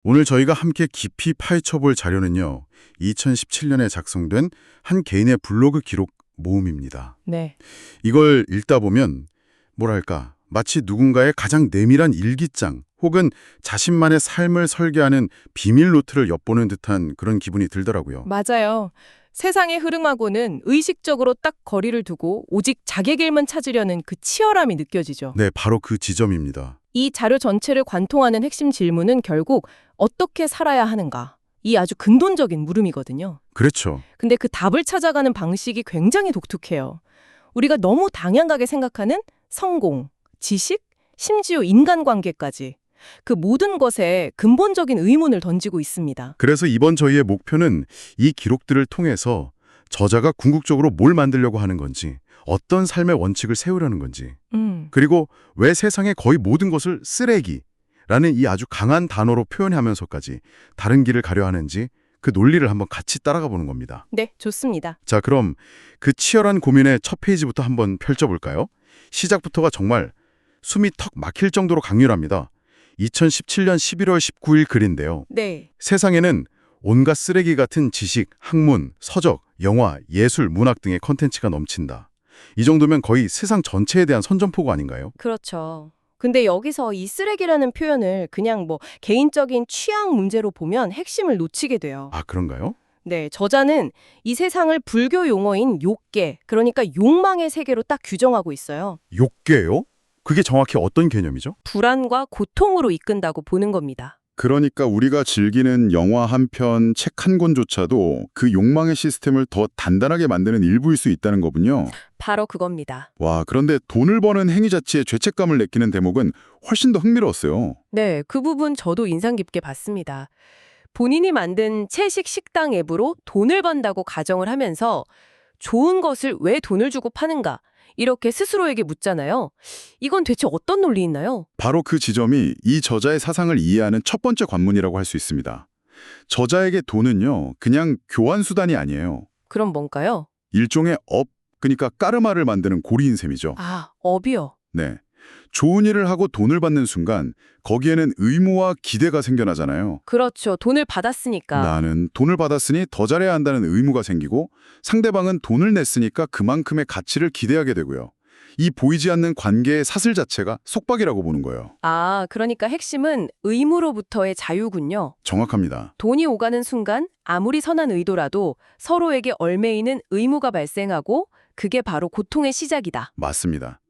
오늘 저희가 함께 깊이 파헤쳐볼 자료는요, 2017년에 작성된 한 개인의 블로그 기록 모음입니다. 네. 이걸 읽다 보면 뭐랄까, 마치 누군가의 가장 내밀한 일기장 혹은 자신만의 삶을 설계하는 비밀 노트를 엿보는 듯한 그런 기분이 들더라고요. 맞아요. 세상의 흐름하고는 의식적으로 딱 거리를 두고 오직 자기 길만 찾으려는 그 치열함이 느껴지죠. 네, 바로 그 지점입니다. 이 자료 전체를 관통하는 핵심 질문은 결국 어떻게 살아야 하는가? 이 아주 근본적인 물음이거든요. 그렇죠. 근데 그 답을 찾아가는 방식이 굉장히 독특해요. 우리가 너무 당연하게 생각하는 성공, 지식, 심지어 인간관계까지 그 모든 것에 근본적인 의문을 던지고 있습니다. 그래서 이번 저희의 목표는 이 기록들을 통해서 저자가 궁극적으로 뭘 만들려고 하는 건지, 어떤 삶의 원칙을 세우려는 건지, 그리고 왜 세상의 거의 모든 것을 쓰레기라는 이 아주 강한 단어로 표현하면서까지 다른 길을 가려 하는지 그 논리를 한번 같이 따라가 보는 겁니다. 네, 좋습니다. 자, 그럼 그 치열한 고민의 첫 페이지부터 한번 펼쳐볼까요? 시작부터가 정말 숨이 턱 막힐 정도로 강렬합니다. 2017년 11월 19일 글인데요. 네. 세상에는 온갖 쓰레기 같은 지식, 학문, 서적, 영화, 예술, 문학 등의 컨텐츠가 넘친다. 이 정도면 거의 세상 전체에 대한 선전포고 아닌가요? 그렇죠. 근데 여기서 이 쓰레기라는 표현을 그냥 개인적인 취향 문제로 보면 핵심을 놓치게 돼요. 아, 그런가요? 네, 저자는 이 세상을 불교 용어인 욕계, 그러니까 욕망의 세계로 딱 규정하고 있어요. 욕계요? 그게 정확히 어떤 개념이죠? 불안과 고통으로 이끈다고 보는 겁니다. 그러니까 우리가 즐기는 영화 한 편, 책 한 권조차도 그 욕망의 시스템을 더 단단하게 만드는 일부일 수 있다는 거군요. 바로 그겁니다. 와, 그런데 돈을 버는 행위 자체에 죄책감을 느끼는 대목은 훨씬 더 흥미로웠어요. 네, 그 부분 저도 인상 깊게 봤습니다. 본인이 만든 채식 식당 앱으로 돈을 번다고 가정을 하면서 좋은 것을 왜 돈을 주고 파는가? 이렇게 스스로에게 묻잖아요. 이건 대체 어떤 논리 있나요? 바로 그 지점이 이 저자의 사상을 이해하는 첫 번째 관문이라고 할 수 있습니다. 저자에게 돈은요, 그냥 교환 수단이 아니에요. 그럼 뭔가요? 일종의 그러니까 까르마를 만드는 고리인 셈이죠. 아, 업이요. 네. 좋은 일을 하고 돈을 받는 순간 거기에는 의무와 기대가 생겨나잖아요. 그렇죠. 돈을 받았으니까. 나는 돈을 받았으니 더 잘해야 한다는 의무가 생기고 상대방은 돈을 냈으니까 그만큼의 가치를 기대하게 되고요. 이 보이지 않는 관계의 사슬 자체가 속박이라고 보는 거예요. 아, 그러니까 핵심은 의무로부터의 자유군요. 정확합니다. 돈이 오가는 순간 아무리 선한 의도라도 서로에게 얽매이는 의무가 발생하고 그게 바로 고통의 시작이다. 맞습니다.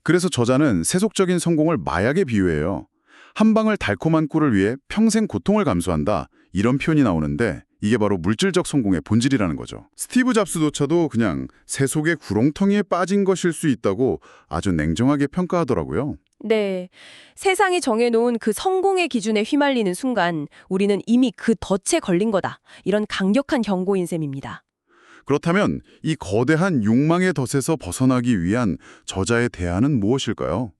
그래서 저자는 세속적인 성공을 마약에 비유해요. 한 방울 달콤한 꿀을 위해 평생 고통을 감수한다. 이런 표현이 나오는데 이게 바로 물질적 성공의 본질이라는 거죠. 스티브 잡스조차도 그냥 세속의 구렁텅이에 빠진 것일 수 있다고 아주 냉정하게 평가하더라고요. 네. 세상이 정해놓은 그 성공의 기준에 휘말리는 순간 우리는 이미 그 덫에 걸린 거다. 이런 강력한 경고인 셈입니다. 그렇다면 이 거대한 욕망의 덫에서 벗어나기 위한 저자의 대안은 무엇일까요?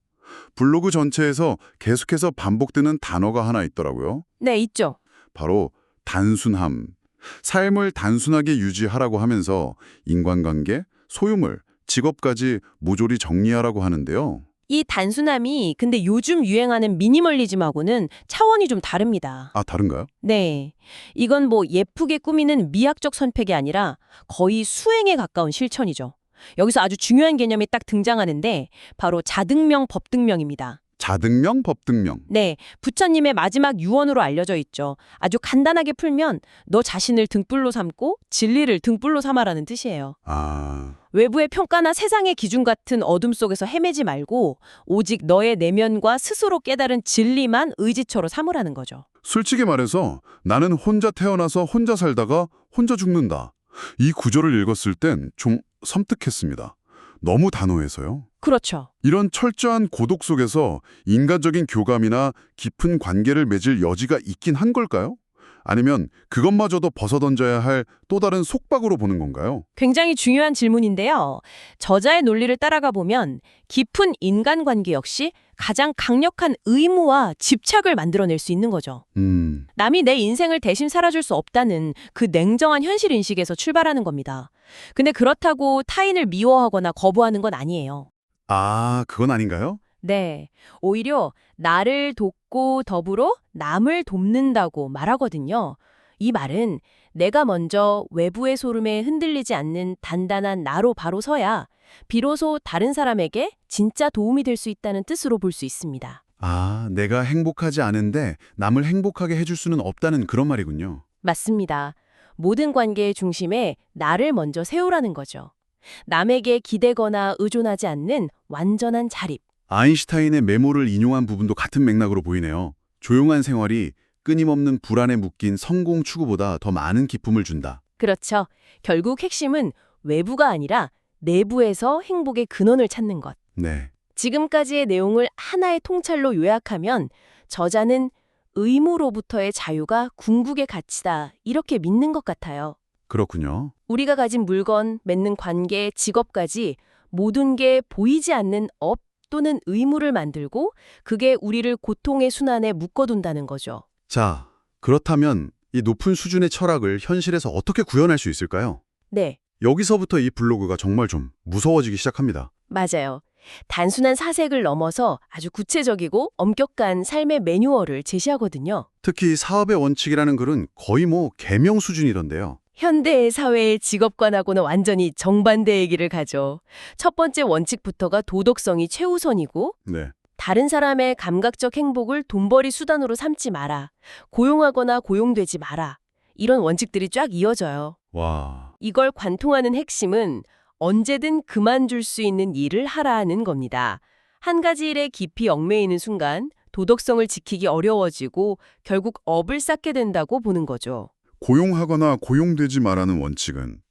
블로그 전체에서 계속해서 반복되는 단어가 하나 있더라고요. 네, 있죠. 바로 단순함. 삶을 단순하게 유지하라고 하면서 인간관계, 소유물, 직업까지 모조리 정리하라고 하는데요. 이 단순함이 근데 요즘 유행하는 미니멀리즘하고는 차원이 좀 다릅니다. 아, 다른가요? 네. 이건 예쁘게 꾸미는 미학적 선택이 아니라 거의 수행에 가까운 실천이죠. 여기서 아주 중요한 개념이 딱 등장하는데 바로 자등명 법등명입니다. 자등명, 법등명. 네, 부처님의 마지막 유언으로 알려져 있죠. 아주 간단하게 풀면 너 자신을 등불로 삼고 진리를 등불로 삼아라는 뜻이에요. 아, 외부의 평가나 세상의 기준 같은 어둠 속에서 헤매지 말고 오직 너의 내면과 스스로 깨달은 진리만 의지처로 삼으라는 거죠. 솔직히 말해서 나는 혼자 태어나서 혼자 살다가 혼자 죽는다. 이 구절을 읽었을 땐 좀 섬뜩했습니다. 너무 단호해서요. 그렇죠. 이런 철저한 고독 속에서 인간적인 교감이나 깊은 관계를 맺을 여지가 있긴 한 걸까요? 아니면 그것마저도 벗어던져야 할 또 다른 속박으로 보는 건가요? 굉장히 중요한 질문인데요. 저자의 논리를 따라가 보면 깊은 인간관계 역시 가장 강력한 의무와 집착을 만들어낼 수 있는 거죠. 남이 내 인생을 대신 살아줄 수 없다는 그 냉정한 현실 인식에서 출발하는 겁니다. 근데 그렇다고 타인을 미워하거나 거부하는 건 아니에요. 아, 그건 아닌가요? 네, 오히려 나를 돕고 더불어 남을 돕는다고 말하거든요. 이 말은 내가 먼저 외부의 소름에 흔들리지 않는 단단한 나로 바로 서야 비로소 다른 사람에게 진짜 도움이 될 수 있다는 뜻으로 볼 수 있습니다. 아, 내가 행복하지 않은데 남을 행복하게 해줄 수는 없다는 그런 말이군요. 맞습니다. 모든 관계의 중심에 나를 먼저 세우라는 거죠. 남에게 기대거나 의존하지 않는 완전한 자립. 아인슈타인의 메모를 인용한 부분도 같은 맥락으로 보이네요. 조용한 생활이 끊임없는 불안에 묶인 성공 추구보다 더 많은 기쁨을 준다. 그렇죠. 결국 핵심은 외부가 아니라 내부에서 행복의 근원을 찾는 것. 네. 지금까지의 내용을 하나의 통찰로 요약하면 저자는 의무로부터의 자유가 궁극의 가치다 이렇게 믿는 것 같아요. 그렇군요. 우리가 가진 물건, 맺는 관계, 직업까지 모든 게 보이지 않는 업 또는 의무를 만들고 그게 우리를 고통의 순환에 묶어둔다는 거죠. 자, 그렇다면 이 높은 수준의 철학을 현실에서 어떻게 구현할 수 있을까요? 네, 여기서부터 이 블로그가 정말 좀 무서워지기 시작합니다. 맞아요. 단순한 사색을 넘어서 아주 구체적이고 엄격한 삶의 매뉴얼을 제시하거든요. 특히 사업의 원칙이라는 글은 거의 계명 수준이던데요. 현대의 사회의 직업관하고는 완전히 정반대의 길을 가죠. 첫 번째 원칙부터가 도덕성이 최우선이고 네. 다른 사람의 감각적 행복을 돈벌이 수단으로 삼지 마라. 고용하거나 고용되지 마라. 이런 원칙들이 쫙 이어져요. 와, 이걸 관통하는 핵심은 언제든 그만둘 수 있는 일을 하라는 겁니다. 한 가지 일에 깊이 얽매이는 순간 도덕성을 지키기 어려워지고 결국 업을 쌓게 된다고 보는 거죠. 고용하거나 고용되지 말라는 원칙은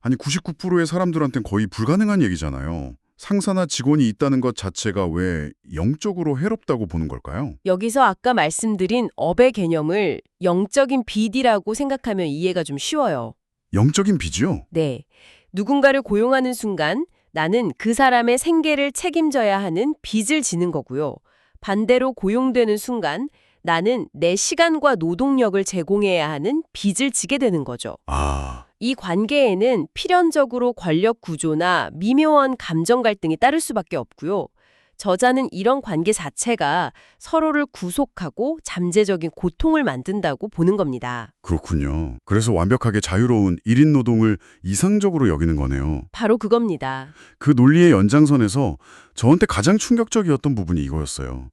아니 99%의 사람들한테는 거의 불가능한 얘기잖아요. 상사나 직원이 있다는 것 자체가 왜 영적으로 해롭다고 보는 걸까요? 여기서 아까 말씀드린 업의 개념을 영적인 빚이라고 생각하면 이해가 좀 쉬워요. 영적인 빚이요? 네. 누군가를 고용하는 순간 나는 그 사람의 생계를 책임져야 하는 빚을 지는 거고요. 반대로 고용되는 순간 나는 내 시간과 노동력을 제공해야 하는 빚을 지게 되는 거죠. 아, 이 관계에는 필연적으로 권력 구조나 미묘한 감정 갈등이 따를 수밖에 없고요. 저자는 이런 관계 자체가 서로를 구속하고 잠재적인 고통을 만든다고 보는 겁니다. 그렇군요. 그래서 완벽하게 자유로운 1인 노동을 이상적으로 여기는 거네요. 바로 그겁니다. 그 논리의 연장선에서 저한테 가장 충격적이었던 부분이 이거였어요.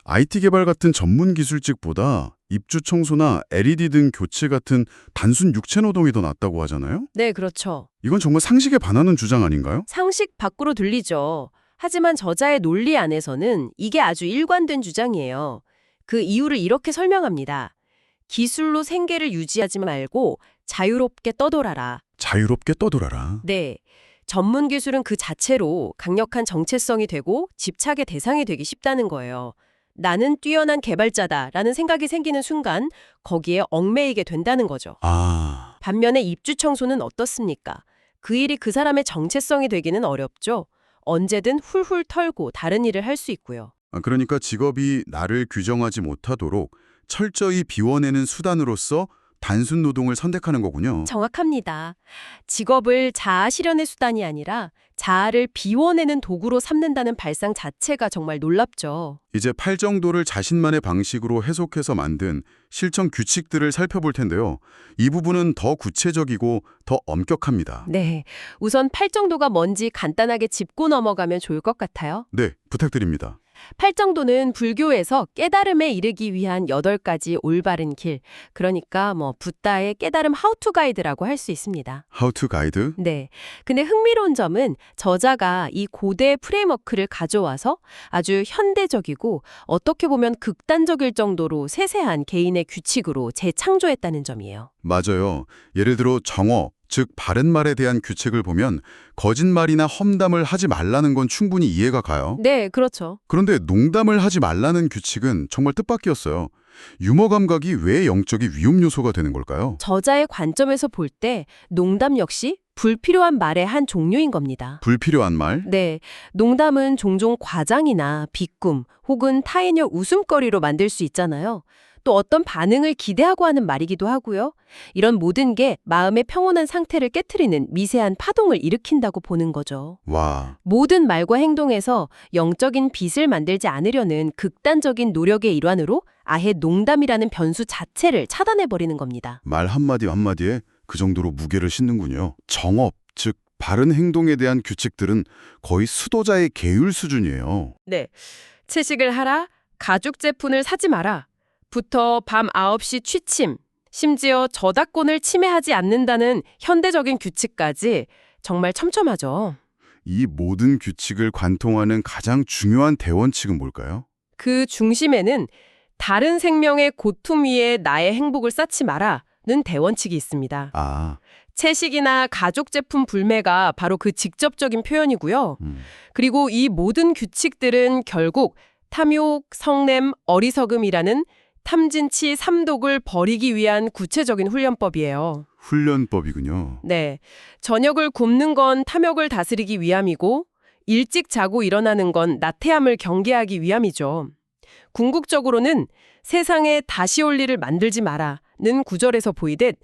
IT 개발 같은 전문 기술직보다 입주 청소나 LED 등 교체 같은 단순 육체 노동이 더 낫다고 하잖아요? 네, 그렇죠. 이건 정말 상식에 반하는 주장 아닌가요? 상식 밖으로 들리죠. 하지만 저자의 논리 안에서는 이게 아주 일관된 주장이에요. 그 이유를 이렇게 설명합니다. 기술로 생계를 유지하지 말고 자유롭게 떠돌아라. 자유롭게 떠돌아라. 네. 전문 기술은 그 자체로 강력한 정체성이 되고 집착의 대상이 되기 쉽다는 거예요. 나는 뛰어난 개발자다라는 생각이 생기는 순간 거기에 얽매이게 된다는 거죠. 아, 반면에 입주 청소는 어떻습니까? 그 일이 그 사람의 정체성이 되기는 어렵죠. 언제든 훌훌 털고 다른 일을 할 수 있고요. 그러니까 직업이 나를 규정하지 못하도록 철저히 비워내는 수단으로서 단순 노동을 선택하는 거군요. 정확합니다. 직업을 자아 실현의 수단이 아니라 자아를 비워내는 도구로 삼는다는 발상 자체가 정말 놀랍죠. 이제 팔정도를 자신만의 방식으로 해석해서 만든 실천 규칙들을 살펴볼 텐데요. 이 부분은 더 구체적이고 더 엄격합니다. 네, 우선 팔정도가 뭔지 간단하게 짚고 넘어가면 좋을 것 같아요. 네, 부탁드립니다. 팔정도는 불교에서 깨달음에 이르기 위한 8가지 올바른 길, 그러니까 붓다의 깨달음 하우투 가이드라고 할 수 있습니다. How to guide? 네. 근데 흥미로운 점은 저자가 이 고대 프레임워크를 가져와서 아주 현대적이고 어떻게 보면 극단적일 정도로 세세한 개인의 규칙으로 재창조했다는 점이에요. 맞아요. 예를 들어 정어, 즉 바른 말에 대한 규칙을 보면 거짓말이나 험담을 하지 말라는 건 충분히 이해가 가요. 네, 그렇죠. 그런데 농담을 하지 말라는 규칙은 정말 뜻밖이었어요. 유머 감각이 왜 영적인 위험 요소가 되는 걸까요? 저자의 관점에서 볼 때 농담 역시 불필요한 말의 한 종류인 겁니다. 불필요한 말? 네, 농담은 종종 과장이나 비꿈 혹은 타인을 웃음거리로 만들 수 있잖아요. 또 어떤 반응을 기대하고 하는 말이기도 하고요. 이런 모든 게 마음의 평온한 상태를 깨트리는 미세한 파동을 일으킨다고 보는 거죠. 와, 모든 말과 행동에서 영적인 빚을 만들지 않으려는 극단적인 노력의 일환으로 아예 농담이라는 변수 자체를 차단해버리는 겁니다. 말 한마디 한마디에 그 정도로 무게를 싣는군요. 정업, 즉 바른 행동에 대한 규칙들은 거의 수도자의 계율 수준이에요. 네. 채식을 하라, 가죽 제품을 사지 마라, 부터 밤 9시 취침, 심지어 저작권을 침해하지 않는다는 현대적인 규칙까지 정말 첨첨하죠. 이 모든 규칙을 관통하는 가장 중요한 대원칙은 뭘까요? 그 중심에는 다른 생명의 고통 위에 나의 행복을 쌓지 마라는 대원칙이 있습니다. 아, 채식이나 가족 제품 불매가 바로 그 직접적인 표현이고요. 그리고 이 모든 규칙들은 결국 탐욕, 성냄, 어리석음이라는 탐진치 3독을 버리기 위한 구체적인 훈련법이에요. 훈련법이군요. 네. 저녁을 굶는 건 탐욕을 다스리기 위함이고 일찍 자고 일어나는 건 나태함을 경계하기 위함이죠. 궁극적으로는 세상에 다시 올 일을 만들지 마라는 구절에서 보이듯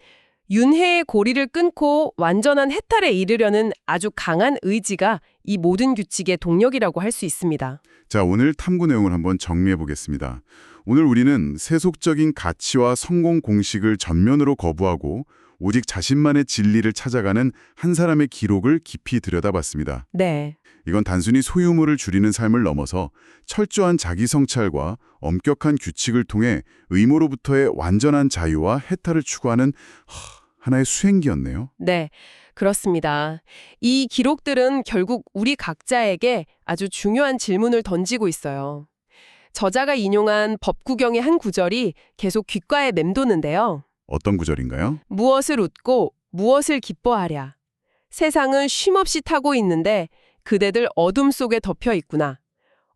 윤회의 고리를 끊고 완전한 해탈에 이르려는 아주 강한 의지가 이 모든 규칙의 동력이라고 할 수 있습니다. 자, 오늘 탐구 내용을 한번 정리해 보겠습니다. 오늘 우리는 세속적인 가치와 성공 공식을 전면으로 거부하고 오직 자신만의 진리를 찾아가는 한 사람의 기록을 깊이 들여다봤습니다. 네. 이건 단순히 소유물을 줄이는 삶을 넘어서 철저한 자기 성찰과 엄격한 규칙을 통해 의무로부터의 완전한 자유와 해탈을 추구하는 하나의 수행기였네요. 네, 그렇습니다. 이 기록들은 결국 우리 각자에게 아주 중요한 질문을 던지고 있어요. 저자가 인용한 법구경의 한 구절이 계속 귓가에 맴도는데요. 어떤 구절인가요? 무엇을 웃고 무엇을 기뻐하랴. 세상은 쉼없이 타고 있는데 그대들 어둠 속에 덮여 있구나.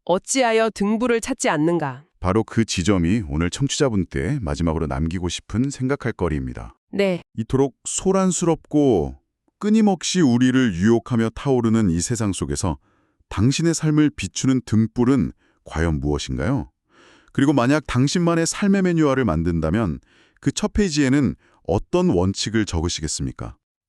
어찌하여 등불을 찾지 않는가. 바로 그 지점이 오늘 청취자분께 마지막으로 남기고 싶은 생각할 거리입니다. 네, 이토록 소란스럽고 끊임없이 우리를 유혹하며 타오르는 이 세상 속에서 당신의 삶을 비추는 등불은 과연 무엇인가요? 그리고 만약 당신만의 삶의 매뉴얼을 만든다면 그 첫 페이지에는 어떤 원칙을 적으시겠습니까?